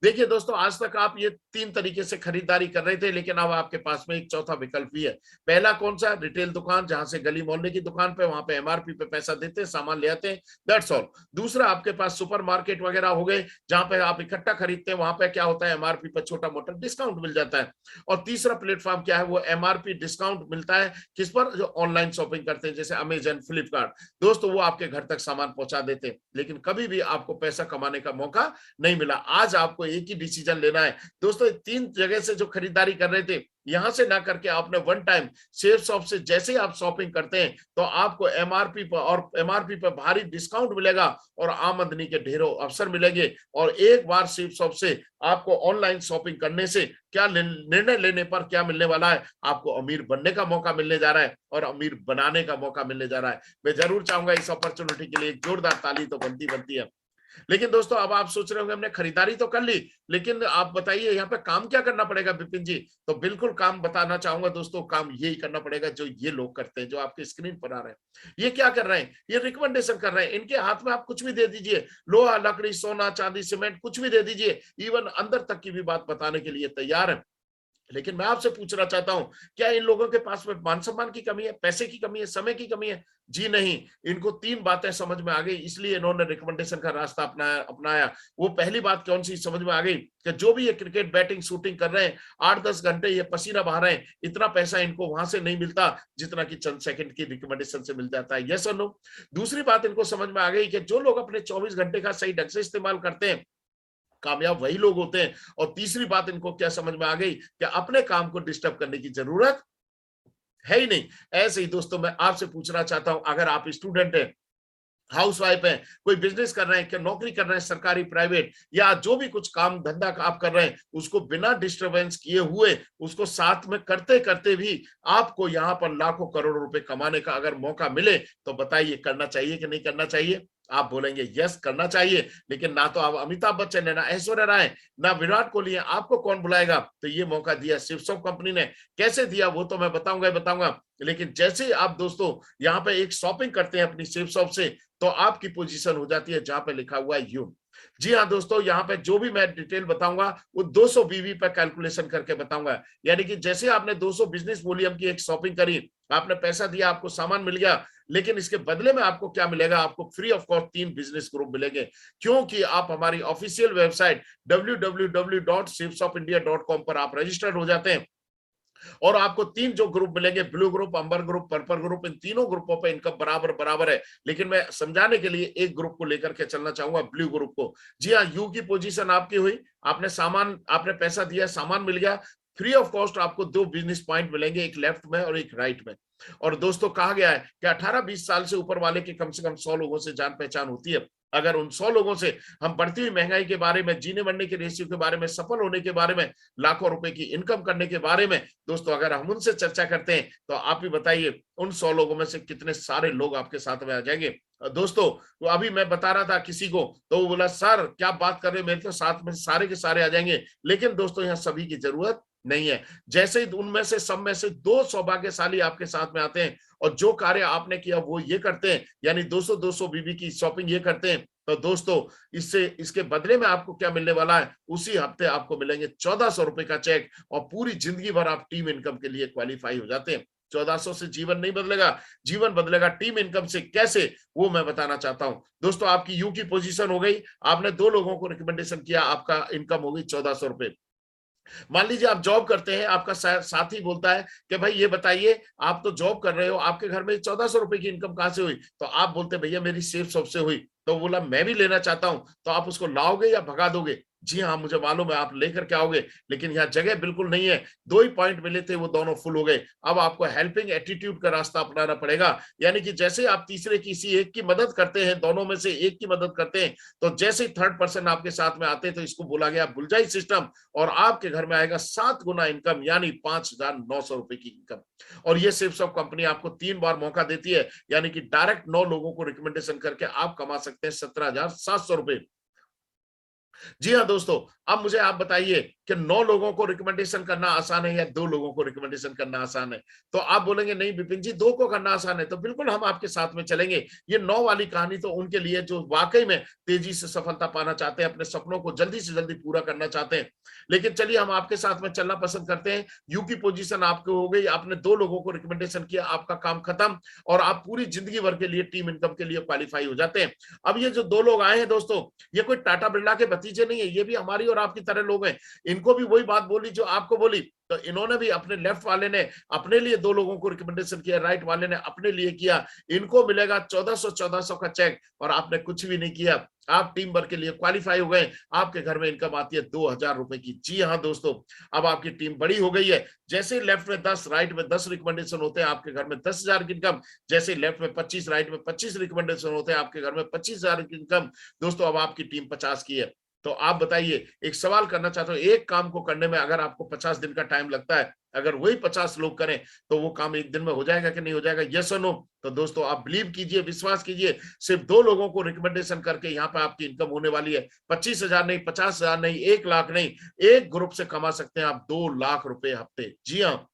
देखिए दोस्तों, आज तक आप ये 3 तरीके से खरीदारी कर रहे थे, लेकिन अब आपके पास में एक चौथा विकल्प भी है। पहला कौन सा? रिटेल दुकान, जहां से गली मोहल्ले की दुकान पे, वहां पे एमआरपी पे पैसा देते हैं, सामान ले आते हैं, दैट्स ऑल। दूसरा आपके पास सुपर मार्केट वगैरह हो गए, जहां पे आप इकट्ठा खरीदते हैं, वहां पे क्या होता है, एमआरपी पर छोटा मोटा डिस्काउंट मिल जाता है। और तीसरा प्लेटफॉर्म क्या है, वो एमआरपी डिस्काउंट मिलता है किस पर? जो ऑनलाइन शॉपिंग करते हैं, जैसे अमेजन, फ्लिपकार्ट। दोस्तों, वो आपके घर तक सामान पहुंचा देते हैं, लेकिन कभी भी आपको पैसा कमाने का मौका नहीं मिला। आज आपको एक ही डिसीजन लेना है दोस्तों। 3 जगह से जो खरीदारी कर रहे थे, यहां से ना करके आपने वन टाइम सेफ शॉप से जैसे ही आप शॉपिंग करते हैं, तो आपको एमआरपी पर भारी डिस्काउंट मिलेगा और आमदनी के ढेरों अवसर मिलेंगे। और एक बार सेफ शॉप से आपको ऑनलाइन शॉपिंग करने से क्या निर्णय लेने पर क्या मिलने वाला है, आपको अमीर बनने का मौका मिलने जा रहा है और अमीर बनाने का मौका मिलने जा रहा है। मैं जरूर चाहूंगा इस अपॉर्चुनिटी के लिए एक जोरदार ताली तो बनती बनती है। लेकिन दोस्तों, अब आप सोच रहे होंगे हमने खरीदारी तो कर ली, लेकिन आप बताइए यहाँ पे काम क्या करना पड़ेगा विपिन जी? तो बिल्कुल काम बताना चाहूंगा दोस्तों, काम यही करना पड़ेगा जो ये लोग करते हैं, जो आपके स्क्रीन पर आ रहे हैं। ये क्या कर रहे हैं? ये रिकमेंडेशन कर रहे हैं। इनके हाथ में आप कुछ भी दे दीजिए, लोहा, लकड़ी, सोना, चांदी, सीमेंट, कुछ भी दे दीजिए, इवन अंदर तक की भी बात बताने के लिए तैयार है। लेकिन मैं आपसे पूछना चाहता हूं, क्या इन लोगों के पास में मान सम्मान की कमी है, पैसे की कमी है, समय की कमी है? जी नहीं। इनको 3 बातें समझ में आ गई, इसलिए इन्होंने रिकमेंडेशन का रास्ता अपनाया। वो पहली बात कौन सी समझ में आ गई, कि जो भी ये क्रिकेट बैटिंग शूटिंग कर रहे हैं, 8-10 घंटे ये पसीना बहा रहे हैं, इतना पैसा इनको वहां से नहीं मिलता जितना कि चंद सेकंड की रिकमेंडेशन से मिल जाता है। यस और नो? दूसरी बात इनको समझ में आ गई कि जो लोग अपने 24 घंटे का सही ढंग से इस्तेमाल करते हैं, कामयाब वही लोग होते हैं। और तीसरी बात इनको क्या समझ में आ गई, कि अपने काम को डिस्टर्ब करने की जरूरत है ही नहीं। ऐसे ही दोस्तों, मैं आपसे पूछना चाहता हूं, अगर आप स्टूडेंट हैं, हाउस वाइफ है, कोई बिजनेस कर रहे हैं, क्या नौकरी कर रहे हैं, सरकारी, प्राइवेट, या जो भी कुछ काम धंधा आप कर रहे हैं, उसको बिना डिस्टरबेंस किए हुए, उसको साथ में करते करते भी आपको यहाँ पर लाखों करोड़ों रुपए कमाने का अगर मौका मिले, तो बताइए करना चाहिए कि नहीं करना चाहिए? आप बोलेंगे यस करना चाहिए। लेकिन ना तो आप अमिताभ बच्चन है, ना ऐश्वर्या राय, ना विराट कोहली है, आपको कौन बुलाएगा? तो ये मौका दिया शिवसॉफ्ट कंपनी ने। कैसे दिया वो तो मैं बताऊंगा ही बताऊंगा। लेकिन जैसे ही आप दोस्तों यहाँ पे एक शॉपिंग करते हैं अपनी शिवसॉफ्ट से, तो आपकी पोजीशन हो जाती है जहां पे लिखा हुआ है यू। जी हाँ दोस्तों, यहाँ पे जो भी मैं डिटेल बताऊंगा वो 200 बीवी पर कैलकुलेशन करके बताऊंगा। यानी कि जैसे आपने 200 बिजनेस वॉल्यूम की एक शॉपिंग करी, आपने पैसा दिया, आपको सामान मिल गया, लेकिन इसके बदले में आपको क्या मिलेगा? आपको free of cost 3 business group मिलेंगे, क्योंकि आप हमारी ऑफिशियल वेबसाइट www.shipshopindia.com पर आप रजिस्टर्ड हो जाते हैं। और आपको 3 जो ग्रुप मिलेंगे, ब्लू ग्रुप, अंबर ग्रुप, पर्पल ग्रुप, इन तीनों ग्रुपों पे इनकम बराबर बराबर है। लेकिन मैं समझाने के लिए एक ग्रुप को लेकर के चलना चाहूंगा, ब्लू ग्रुप को। जी हाँ, यू की पोजीशन आपकी हुई, आपने पैसा दिया, सामान मिल गया, फ्री ऑफ कॉस्ट आपको 2 बिजनेस पॉइंट मिलेंगे, एक लेफ्ट में और एक राइट में। और दोस्तों, कहा गया है कि 18-20 साल से ऊपर वाले के कम से कम 100 लोगों से जान पहचान होती है। अगर उन 100 लोगों से हम बढ़ती हुई महंगाई के बारे में, जीने मरने के रेशियो के बारे में, सफल होने के बारे में, लाखों रुपए की इनकम करने के बारे में दोस्तों अगर हम उनसे चर्चा करते हैं, तो आप ही बताइए उन 100 लोगों में से कितने सारे लोग आपके साथ में आ जाएंगे। दोस्तों वो अभी मैं बता रहा था किसी को, तो वो बोला सर क्या बात कर रहे हो, मेरे तो साथ में सारे के सारे आ जाएंगे। लेकिन दोस्तों यहाँ सभी की जरूरत नहीं है। जैसे ही उनमें से सब में से 2 सौभाग्यशाली आपके साथ में आते हैं और जो कार्य आपने किया वो ये करते हैं, यानी 200-200 बीबी की शॉपिंग ये करते हैं, तो दोस्तों इससे इसके बदले में आपको क्या मिलने वाला है, उसी हफ्ते आपको मिलेंगे 1400 रुपए का चेक और पूरी जिंदगी भर आप टीम इनकम के लिए क्वालिफाई हो जाते हैं। 1400 से जीवन नहीं बदलेगा, जीवन बदलेगा टीम इनकम से। कैसे, वो मैं बताना चाहता हूं। दोस्तों आपकी यू की पोजीशन हो गई, आपने 2 लोगों को रिकमेंडेशन किया, आपका इनकम हो गई 1400 रुपए। मान लीजिए आप जॉब करते हैं, आपका साथी बोलता है कि भाई ये बताइए आप तो जॉब कर रहे हो, आपके घर में 1400 रुपए की इनकम कहां से हुई? तो आप बोलते भैया मेरी सेफ शॉप से हुई। तो बोला मैं भी लेना चाहता हूं, तो आप उसको लाओगे या भगा दोगे? जी हाँ, मुझे मालूम है आप लेकर के आओगे, लेकिन यहाँ जगह बिल्कुल नहीं है। 2 ही पॉइंट मिले थे, वो दोनों फुल हो गए। अब आपको हेल्पिंग एटीट्यूड का रास्ता अपनाना पड़ेगा, यानी कि जैसे आप तीसरे किसी एक की मदद करते हैं, दोनों में से एक की मदद करते हैं, तो जैसे ही थर्ड पर्सन आपके साथ में आते हैं, तो इसको बोला गया बुलजाई सिस्टम, और आपके घर में आएगा 7 गुना इनकम, यानी 5,900 रुपए की इनकम। और ये सिर्फ सब कंपनी आपको 3 बार मौका देती है, यानी कि डायरेक्ट 9 लोगों को रिकमेंडेशन करके आप कमा सकते हैं 17,700 रुपए। जी हाँ दोस्तों, अब मुझे आप बताइए कि 9 लोगों को रिकमेंडेशन करना आसान है या 2 लोगों को रिकमेंडेशन करना आसान है? तो आप बोलेंगे नहीं विपिन जी 2 को करना आसान है, तो बिल्कुल हम आपके साथ में चलेंगे। ये 9 वाली कहानी तो उनके लिए जो वाकई में तेजी से सफलता पाना चाहते हैं, अपने सपनों को जल्दी से जल्दी पूरा करना चाहते हैं। लेकिन चलिए हम आपके साथ में चलना पसंद करते हैं। यू की पोजीशन आपको हो गई, आपने 2 लोगों को रिकमेंडेशन किया, आपका काम खत्म, और आप पूरी जिंदगी भर के लिए टीम इनकम के लिए क्वालिफाई हो जाते हैं। अब ये जो 2 लोग आए हैं दोस्तों, ये कोई टाटा बिरला के भतीजे नहीं है, ये भी हमारी और आपकी तरह लोग हैं। इनको भी वही बात बोली जो आपको बोली, तो इन्होंने भी अपने लेफ्ट वाले ने अपने लिए 2 लोगों को रिकमेंडेशन किया, राइट वाले ने अपने लिए किया। इनको मिलेगा 1400 का चेक, और आपने कुछ भी नहीं किया, आप टीम वर्क के लिए क्वालिफाई हो गए। आपके घर में इनकम आती है 2000 रुपए की। जी हाँ दोस्तों, अब आपकी टीम बड़ी हो गई है। जैसे लेफ्ट में 10, राइट में 10 रिकमेंडेशन होते हैं, आपके घर में 10,000 की इनकम। जैसे लेफ्ट में 25, राइट में 25 रिकमेंडेशन होते हैं, आपके घर में 25,000 की इनकम। दोस्तों अब आपकी टीम 50 की है। तो आप बताइए, एक सवाल करना चाहता हूं, एक काम को करने में अगर आपको 50 दिन का टाइम लगता है, अगर वही 50 लोग करें तो वो काम एक दिन में हो जाएगा कि नहीं हो जाएगा? यस और नो? तो दोस्तों आप बिलीव कीजिए, विश्वास कीजिए, सिर्फ 2 लोगों को रिकमेंडेशन करके यहाँ पे आपकी इनकम होने वाली है 25,000 नहीं, 50,000 नहीं, 1,00,000 नहीं, एक ग्रुप से कमा सकते हैं आप 2 लाख रुपए हफ्ते। जी हाँ,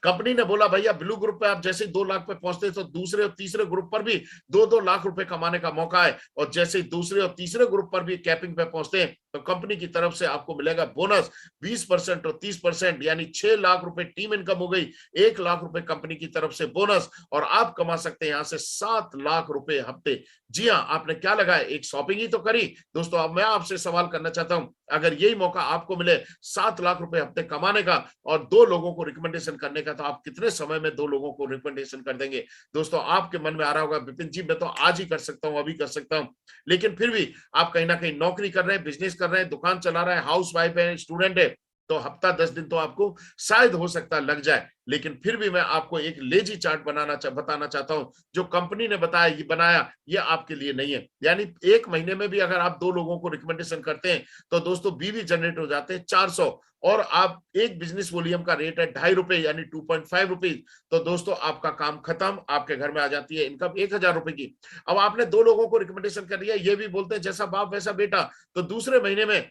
कंपनी ने बोला भैया ब्लू ग्रुप पे आप जैसे ही 2 लाख पे पहुंचते तो दूसरे और तीसरे ग्रुप पर भी 2-2 लाख रुपए कमाने का मौका है, और जैसे ही दूसरे और तीसरे ग्रुप पर भी कैपिंग पे पहुंचते हैं, तो कंपनी की तरफ से आपको मिलेगा बोनस 20% और 30%, यानी 6 लाख रुपए टीम इनकम हो गई, 1 लाख रुपए कंपनी की तरफ से बोनस, और आप कमा सकते हैं यहां से 7 लाख रुपए हफ्ते। जी हाँ, आपने क्या लगाया, एक शॉपिंग ही तो करी। दोस्तों अब मैं आपसे सवाल करना चाहता हूं, अगर यही मौका आपको मिले 7 लाख रुपए हफ्ते कमाने का और 2 लोगों को रिकमेंडेशन करने का, तो आप कितने समय में 2 लोगों को रिकमेंडेशन कर देंगे? दोस्तों आपके मन में आ रहा होगा विपिन जी मैं तो आज ही कर सकता हूं, अभी कर सकता हूं, लेकिन फिर भी आप कहीं ना कहीं नौकरी कर रहे हैं, बिजनेस कर रहे हैं, दुकान चला रहे हैं, हाउस वाइफ है, स्टूडेंट है, तो हफ्ता 10 दिन तो आपको शायद हो सकता लग जाए। लेकिन फिर भी मैं आपको एक लेजी चार्ट बताना चाहता हूं, जो कंपनी ने बताया, ये बनाया, ये आपके लिए नहीं है। यानी एक महीने में भी अगर आप 2 लोगों को रिकमेंडेशन करते हैं, तो दोस्तों बीवी जनरेट हो जाते हैं 400, और आप एक बिजनेस वॉल्यूम का रेट है 2.5 रुपए, यानी 2.5 रुपीज। तो दोस्तों आपका काम खत्म, आपके घर में आ जाती है इनकम 1,000 रुपए की। अब आपने 2 लोगों को रिकमेंडेशन कर दिया, ये भी बोलते हैं जैसा बाप वैसा बेटा, तो दूसरे महीने में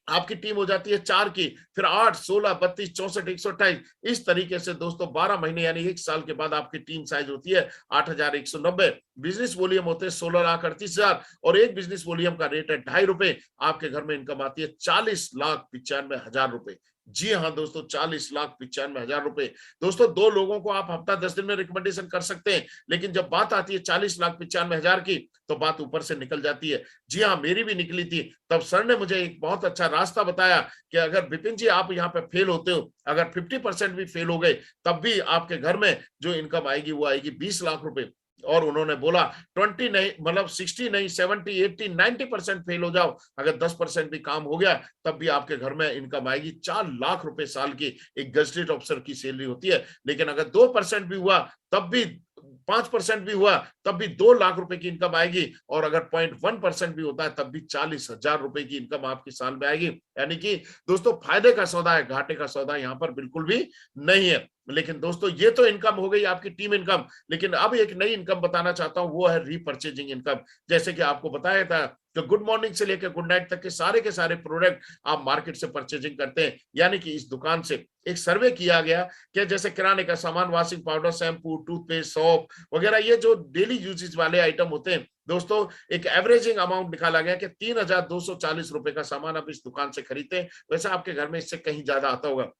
आपकी टीम हो जाती है 4 की, फिर 8, 16, 32, 64, 128, इस तरीके से दोस्तों 12 महीने यानी 1 साल के बाद आपकी टीम साइज होती है 8,190। बिजनेस वॉल्यूम होते हैं 16,38,000, और एक बिजनेस वॉल्यूम का रेट है 2.5 रुपए। आपके घर में इनकम आती है 40,95,000 रुपए। जी हाँ दोस्तों, 40,95,000 रुपए। दोस्तों 2 लोगों को आप हफ्ता 10 दिन में रिकमेंडेशन कर सकते हैं, लेकिन जब बात आती है 40,95,000 की, तो बात ऊपर से निकल जाती है। जी हाँ, मेरी भी निकली थी। तब सर ने मुझे एक बहुत अच्छा रास्ता बताया कि अगर विपिन जी आप यहाँ पे फेल होते हो, अगर 50% भी फेल हो गए, तब भी आपके घर में जो इनकम आएगी वो आएगी 20 लाख रुपए। और उन्होंने बोला 20 नहीं, मतलब 60 नहीं, 70, 80, 90% फेल हो जाओ, अगर 10% भी काम हो गया, तब भी आपके घर में इनकम आएगी 4 लाख रुपए साल की। एक गजटेड ऑफिसर की सैलरी होती है। लेकिन अगर 2% भी हुआ, तब भी 5% भी हुआ तब भी 2 लाख रुपए की इनकम आएगी, और अगर 0.1% भी होता है तब भी 40,000 रुपए की इनकम आपकी साल में आएगी। यानी कि दोस्तों फायदे का सौदा है, घाटे का सौदा यहाँ पर बिल्कुल भी नहीं है। लेकिन दोस्तों ये तो इनकम हो गई आपकी टीम इनकम, लेकिन अब एक नई इनकम बताना चाहता हूं, वो है रीपर्चेजिंग इनकम। जैसे कि आपको बताया था कि गुड मॉर्निंग से लेकर गुड नाइट तक के सारे प्रोडक्ट आप मार्केट से परचेजिंग करते हैं, यानी कि इस दुकान से। एक सर्वे किया गया कि जैसे किराने का सामान, washing powder, shampoo, toothpaste, soap वगैरह, ये जो डेली यूजेज वाले आइटम होते हैं दोस्तों, एक एवरेजिंग अमाउंट निकाला गया कि 3,240 रुपए का सामान आप इस दुकान से खरीदते हैं। वैसे आपके घर में इससे कहीं ज्यादा आता होगा।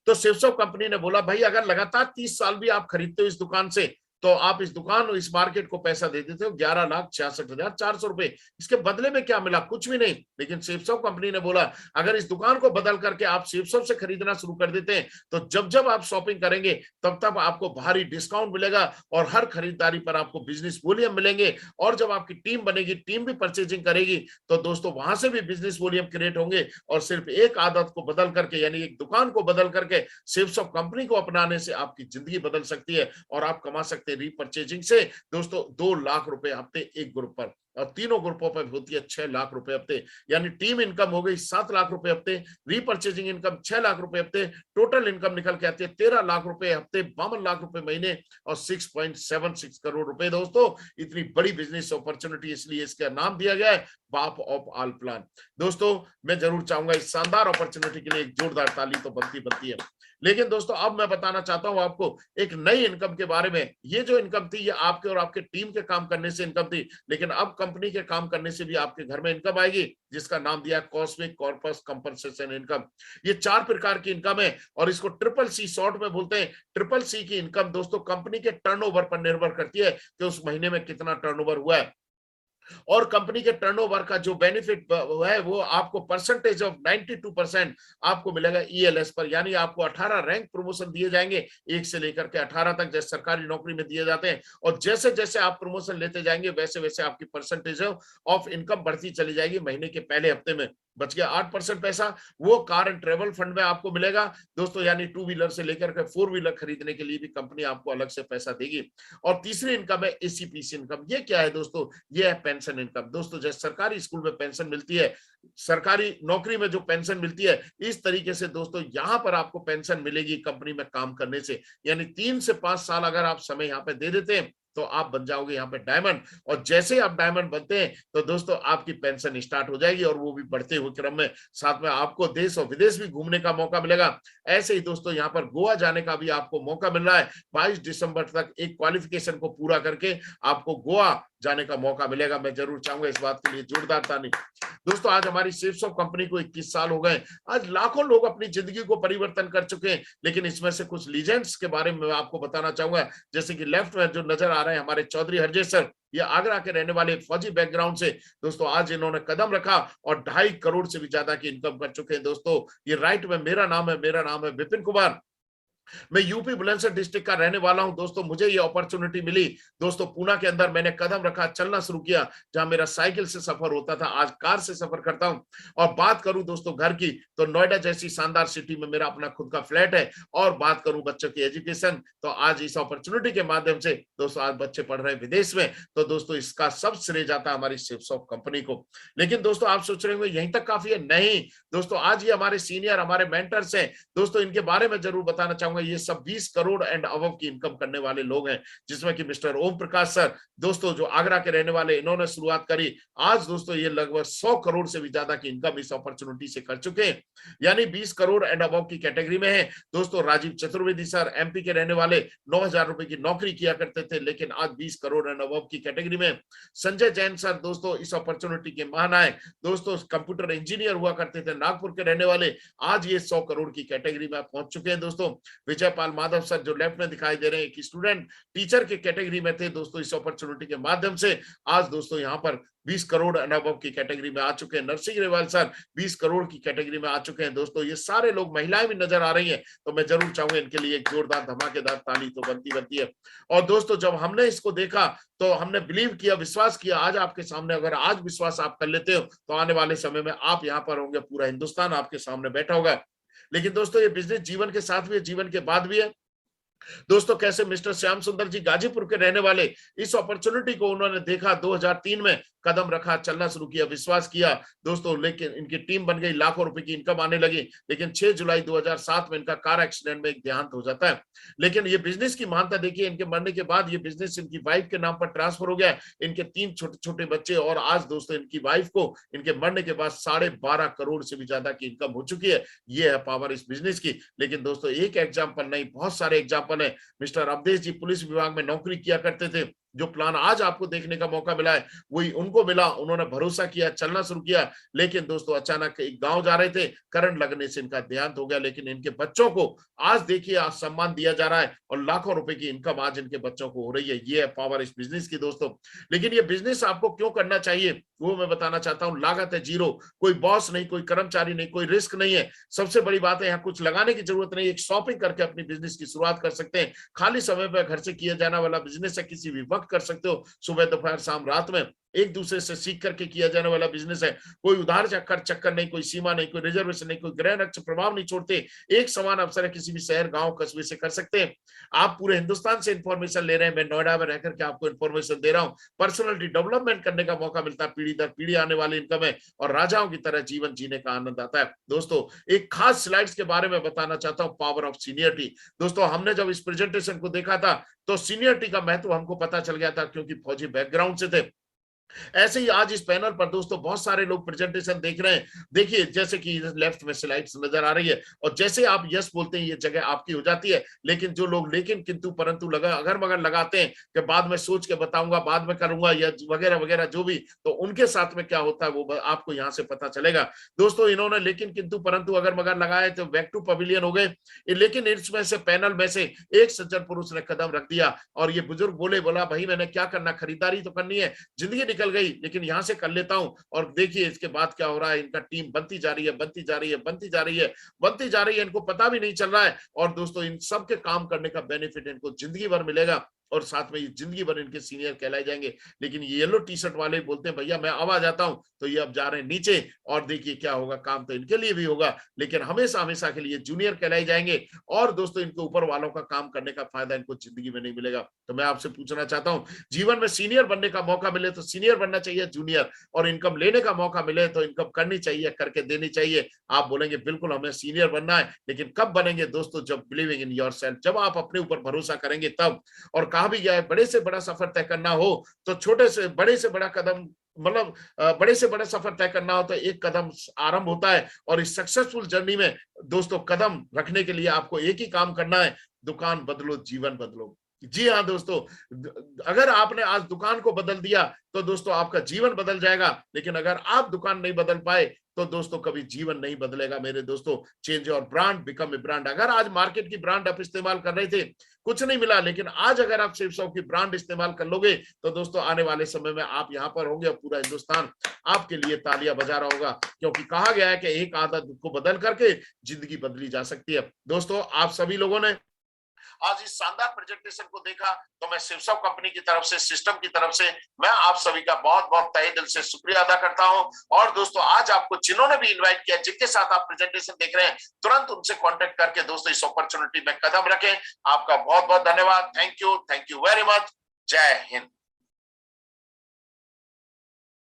तो शिवसव कंपनी ने बोला भाई अगर लगातार 30 साल भी आप खरीदते हो इस दुकान से, तो आप इस दुकान और इस मार्केट को पैसा दे देते हो 11,66,400 रुपए। इसके बदले में क्या मिला? कुछ भी नहीं। लेकिन शिवसव कंपनी ने बोला अगर इस दुकान को बदल करके आप शिवसव से खरीदना शुरू कर देते हैं, तो जब जब आप शॉपिंग करेंगे तब तब आपको भारी डिस्काउंट मिलेगा, और हर खरीदारी पर आपको बिजनेस वॉल्यूम मिलेंगे। और जब आपकी टीम बनेगी, टीम भी परचेजिंग करेगी, तो दोस्तों वहां से भी बिजनेस वॉल्यूम क्रिएट होंगे। और सिर्फ एक आदत को बदल करके, यानी एक दुकान को बदल करके शिवसव कंपनी को अपनाने से आपकी जिंदगी बदल सकती है, और आप कमा सकते हैं रीपर्चेजिंग से दोस्तों 2 लाख रुपए हफ्ते एक ग्रुप पर, और तीनों ग्रुपों पर होती है 6 लाख रुपए हफ्ते। यानी टीम इनकम हो गई 7 लाख रुपए हफ्ते, रीपर्चेजिंग इनकम 6 लाख रुपए हफ्ते, टोटल इनकम निकल के आती है 13 लाख रुपए हफ्ते, 52 लाख रुपए महीने, और 6.76 करोड़ रुपए। दोस्तों इतनी बड़ी बिजनेस अपॉर्चुनिटी, इसलिए इसका नाम दिया गया है बाप ऑफ ऑल प्लान। दोस्तों मैं जरूर चाहूंगा इस शानदार अपॉर्चुनिटी के लिए एक जोरदार ताली तो बनती है। लेकिन दोस्तों अब मैं बताना चाहता हूं आपको एक नई इनकम के बारे में। ये जो इनकम थी, ये आपके और आपके टीम के काम करने से इनकम थी, लेकिन अब कंपनी के काम करने से भी आपके घर में इनकम आएगी, जिसका नाम दिया कॉस्मिक कॉर्पस कंपनसेशन इनकम। ये 4 प्रकार की इनकम है, और इसको ट्रिपल सी शॉर्ट में बोलते हैं। ट्रिपल सी की इनकम दोस्तों कंपनी के टर्नओवर पर निर्भर करती है कि उस महीने में कितना टर्नओवर हुआ है, और कंपनी के टर्नओवर का जो बेनिफिट है वो आपको परसेंटेज ऑफ 92% आपको मिलेगा ईएलएस पर। यानी आपको 18 रैंक प्रमोशन दिए जाएंगे, 1 से लेकर के 18 तक, जैसे सरकारी नौकरी में दिए जाते हैं। और जैसे जैसे आप प्रमोशन लेते जाएंगे, वैसे वैसे आपकी परसेंटेज ऑफ इनकम बढ़ती चली जाएगी। महीने के पहले हफ्ते में बच गया 8% पैसा, वो कार एंड ट्रेवल फंड में आपको मिलेगा दोस्तों। यानी 2 व्हीलर से लेकर के 4 व्हीलर खरीदने के लिए भी कंपनी आपको अलग से पैसा देगी। और तीसरी इनकम है एसीपीसी इनकम। ये क्या है दोस्तों? ये है पेंशन इनकम। दोस्तों जैसे सरकारी स्कूल में पेंशन मिलती है, सरकारी नौकरी में जो पेंशन मिलती है, इस तरीके से दोस्तों यहाँ पर आपको पेंशन मिलेगी कंपनी में काम करने से। यानी 3 से 5 साल अगर आप समय यहाँ पे दे देते हैं, तो आप बन जाओगे यहाँ पे डायमंड। और जैसे आप डायमंड बनते हैं, तो दोस्तों आपकी पेंशन स्टार्ट हो जाएगी, और वो भी बढ़ते हुए क्रम में। साथ में आपको देश और विदेश भी घूमने का मौका मिलेगा। ऐसे ही दोस्तों यहाँ पर गोवा जाने का भी आपको मौका मिल रहा है। 22 दिसंबर तक एक क्वालिफिकेशन को पूरा करके आपको गोवा जाने का मौका मिलेगा। मैं जरूर चाहूंगा इस बात के लिए जोरदार ताली। दोस्तों आज हमारी शिवसव कंपनी को 21 साल हो गए। आज लाखों लोग अपनी जिंदगी को परिवर्तन कर चुके हैं, लेकिन इसमें से कुछ लीजेंड्स के बारे में आपको बताना चाहूंगा। जैसे कि लेफ्ट में जो नजर आ रहे हैं हमारे चौधरी हरजेश सर, ये आगरा के रहने वाले फौजी बैकग्राउंड से दोस्तों आज इन्होंने कदम रखा और 2.5 करोड़ से भी ज्यादा की इनकम कर चुके हैं। दोस्तों ये राइट में मेरा नाम है विपिन कुमार। मैं यूपी बुलंदशहर डिस्ट्रिक्ट का रहने वाला हूं। दोस्तों मुझे ये अपॉर्चुनिटी मिली दोस्तों पूना के अंदर, मैंने कदम रखा, चलना शुरू किया। जहां मेरा साइकिल से सफर होता था, आज कार से सफर करता हूं। और बात करूं दोस्तों घर की, तो नोएडा जैसी शानदार सिटी में मेरा अपना खुद का फ्लैट है। और बात करूं बच्चों की एजुकेशन, तो आज इस अपॉर्चुनिटी के माध्यम से दोस्तों आज बच्चे पढ़ रहे हैं विदेश में। तो दोस्तों इसका सब श्रेय जाता है हमारी शिवसव कंपनी को। लेकिन दोस्तों आप सोच रहे होंगे यहीं तक काफी है? नहीं दोस्तों, आज ये हमारे सीनियर, हमारे मेंटर्स हैं दोस्तों। इनके बारे में जरूर बताना चाहूंगा। ये सब 20 करोड़ एंड अबव की इनकम करने वाले लोग हैं, जिसमें कि मिस्टर ओम प्रकाश सर दोस्तों जो आगरा के रहने वाले, इन्होंने शुरुआत करी। आज दोस्तों ये लगभग 100 करोड़ से भी ज्यादा की इनकम इस अपॉर्चुनिटी से कर चुके हैं। यानी 20 करोड़ एंड अबव की कैटेगरी में है दोस्तों। राजीव चतुर्वेदी सर एमपी के रहने वाले, 9,000 रुपए की नौकरी किया करते थे, लेकिन आज 20 करोड़ एंड अबव की कैटेगरी में। संजय जैन सर दोस्तों इस अपॉर्चुनिटी के महानायक दोस्तों, कंप्यूटर इंजीनियर हुआ करते थे, नागपुर के रहने वाले, आज ये 100 करोड़ की कैटेगरी में पहुंच चुके हैं दोस्तों। विजय पाल माधव सर जो लेफ्ट में दिखाई दे रहे हैं, एक स्टूडेंट टीचर के कैटेगरी में थे दोस्तों। इस अपॉर्चुनिटी के माध्यम से आज दोस्तों यहाँ पर 20 करोड़ एंड अबव की कैटेगरी में आ चुके हैं। नरसिंह रेवाल सर 20 करोड़ की कैटेगरी में आ चुके हैं दोस्तों। ये सारे लोग, महिलाएं भी नजर आ रही हैं, तो मैं जरूर चाहूंगा इनके लिए एक जोरदार धमाकेदार ताली तो बनती है। और दोस्तों जब हमने इसको देखा, तो हमने बिलीव किया, विश्वास किया। आज आपके सामने अगर आज विश्वास आप कर लेते हो, तो आने वाले समय में आप यहाँ पर होंगे, पूरा हिंदुस्तान आपके सामने बैठा होगा। लेकिन दोस्तों ये बिजनेस जीवन के साथ भी है, जीवन के बाद भी है। दोस्तों कैसे मिस्टर श्याम सुंदर जी गाजीपुर के रहने वाले इस अपॉर्चुनिटी को उन्होंने देखा, 2003 में कदम रखा, चलना शुरू किया, विश्वास किया दोस्तों, लेकिन इनकी टीम बन गई, लाखों रुपए की इनकम आने लगी। लेकिन 6 जुलाई 2007 में इनका कार एक्सीडेंट में एक देहांत हो जाता है। लेकिन ये बिजनेस की महानता देखिए, इनके मरने के बाद ये बिजनेस इनकी वाइफ के नाम पर ट्रांसफर हो गया, इनके 3 छोटे छोटे बच्चे, और आज दोस्तों इनकी वाइफ को इनके मरने के बाद 12.5 करोड़ से भी ज्यादा की इनकम हो चुकी है। ये है पावर इस बिजनेस की। लेकिन दोस्तों एक एग्जाम्पल नहीं, बहुत सारे एग्जाम्पल है। मिस्टर अवधेश जी पुलिस विभाग में नौकरी किया करते थे, जो प्लान आज आपको देखने का मौका मिला है वही उनको मिला, उन्होंने भरोसा किया, चलना शुरू किया। लेकिन दोस्तों अचानक एक गांव जा रहे थे, करंट लगने से इनका देहांत हो गया। लेकिन इनके बच्चों को आज देखिए, आज सम्मान दिया जा रहा है और लाखों रुपए की इनकम आज इनके बच्चों को हो रही है। ये है पावर इस बिजनेस की दोस्तों। लेकिन ये बिजनेस आपको क्यों करना चाहिए वो मैं बताना चाहता हूं। लागत है जीरो, कोई बॉस नहीं, कोई कर्मचारी नहीं, कोई रिस्क नहीं है। सबसे बड़ी बात है यहाँ कुछ लगाने की जरूरत नहीं, एक शॉपिंग करके अपनी बिजनेस की शुरुआत कर सकते हैं। खाली समय पर घर से किया जाने वाला बिजनेस है, किसी भी वक्त कर सकते हो, सुबह दोपहर शाम रात में, एक दूसरे से सीख करके किया जाने वाला बिजनेस है। कोई उधार चक्कर नहीं, कोई सीमा नहीं, कोई रिजर्वेशन नहीं, कोई ग्रह नक्ष प्रभाव नहीं छोड़ते। एक समान अवसर है, किसी भी शहर गांव कस्बे से कर सकते हैं। आप पूरे हिंदुस्तान से इंफॉर्मेशन ले रहे हैं, मैं नोएडा में रहकर के आपको इंफॉर्मेशन दे रहा हूं। पर्सनालिटी डेवलपमेंट करने का मौका मिलता है, पीढ़ी दर पीढ़ी आने वाली इनकम है, और राजाओं की तरह जीवन जीने का आनंद आता है। दोस्तों एक खास स्लाइड्स के बारे में बताना चाहता हूं, पावर ऑफ सीनियरिटी। दोस्तों हमने जब इस प्रेजेंटेशन को देखा था तो सीनियरिटी का महत्व हमको पता चल गया था, क्योंकि फौजी बैकग्राउंड से थे। ऐसे ही आज इस पैनल पर दोस्तों बहुत सारे लोग प्रेजेंटेशन देख रहे हैं। देखिए जैसे कि लेफ्ट में स्लाइड्स नजर आ रही है, और जैसे आप यस बोलते हैं ये जगह आपकी हो जाती है। लेकिन जो लोग लेकिन किंतु परंतु लगा अगर मगर लगाते हैं कि बाद में सोच के बताऊंगा, बाद में करूंगा, या वगैरह वगैरह जो भी, तो उनके साथ में क्या होता है वो आपको यहाँ से पता चलेगा। दोस्तों इन्होंने लेकिन किंतु परंतु अगर मगर लगाए तो बैक टू पवेलियन हो गए। लेकिन इसमें से पैनल में से एक सज्जन पुरुष ने कदम रख दिया, और ये बुजुर्ग बोला भाई मैंने क्या करना, खरीदारी तो करनी है, जिंदगी निकल गई लेकिन यहां से कर लेता हूं। और देखिए इसके बाद क्या हो रहा है, इनका टीम बनती जा रही है, बनती जा रही है, बनती जा रही है, बनती जा रही है, इनको पता भी नहीं चल रहा है। और दोस्तों इन सब के काम करने का बेनिफिट इनको जिंदगी भर मिलेगा, और साथ में ये जिंदगी भर इनके सीनियर कहलाए जाएंगे। लेकिन ये येलो टी शर्ट वाले बोलते हैं भैया मैं अब आ जाता हूं, तो ये अब जा रहे हैं नीचे, और देखिए क्या होगा, काम तो इनके लिए भी होगा लेकिन हमेशा हमेशा के लिए जूनियर कहलाए जाएंगे। और दोस्तों इनको ऊपर वालों का काम करने का फायदा इनको जिंदगी में नहीं मिलेगा। तो मैं आपसे पूछना चाहता हूं, जीवन में सीनियर बनने का मौका मिले तो सीनियर बनना चाहिए, जूनियर, और इनकम लेने का मौका मिले तो इनकम करनी चाहिए, करके देनी चाहिए। आप बोलेंगे बिल्कुल हमें सीनियर बनना है, लेकिन कब बनेंगे दोस्तों, जब बिलीविंग इन योरसेल्फ, जब आप अपने ऊपर भरोसा करेंगे तब। और कहा भी गया है बड़े से बड़ा सफर तय करना हो तो छोटे से बड़ा कदम, मतलब बड़े से बड़ा सफर तय करना हो तो एक कदम आरंभ होता है। और इस सक्सेसफुल जर्नी में दोस्तों कदम रखने के लिए आपको एक ही काम करना है, दुकान बदलो जीवन बदलो। जी हाँ दोस्तों, अगर आपने आज दुकान को बदल दिया तो दोस्तों आपका जीवन बदल जाएगा। लेकिन अगर आप दुकान नहीं बदल पाए तो दोस्तों कभी जीवन नहीं बदलेगा मेरे दोस्तों। Change your brand, become a brand. अगर आज मार्केट की ब्रांड आप इस्तेमाल कर रहे थे, कुछ नहीं मिला, लेकिन आज अगर आप शिवशॉप की ब्रांड इस्तेमाल कर लोगे तो दोस्तों आने वाले समय में आप यहाँ पर होंगे और पूरा हिंदुस्तान आपके लिए तालियां बजा रहा होगा। क्योंकि कहा गया है कि एक आदत को बदल करके जिंदगी बदली जा सकती है। दोस्तों आप सभी लोगों ने आज इस शानदार प्रेजेंटेशन को देखा तो मैं शिवशॉप कंपनी की तरफ से, सिस्टम की तरफ से मैं आप सभी का बहुत बहुत तहे दिल से शुक्रिया अदा करता हूं। और दोस्तों आज आपको जिन्होंने भी इनवाइट किया, जिनके साथ आप प्रेजेंटेशन देख रहे हैं, तुरंत उनसे कांटेक्ट करके दोस्तों इस अपॉर्चुनिटी में कदम रखें। आपका बहुत बहुत धन्यवाद। Thank you very much. जय हिंद।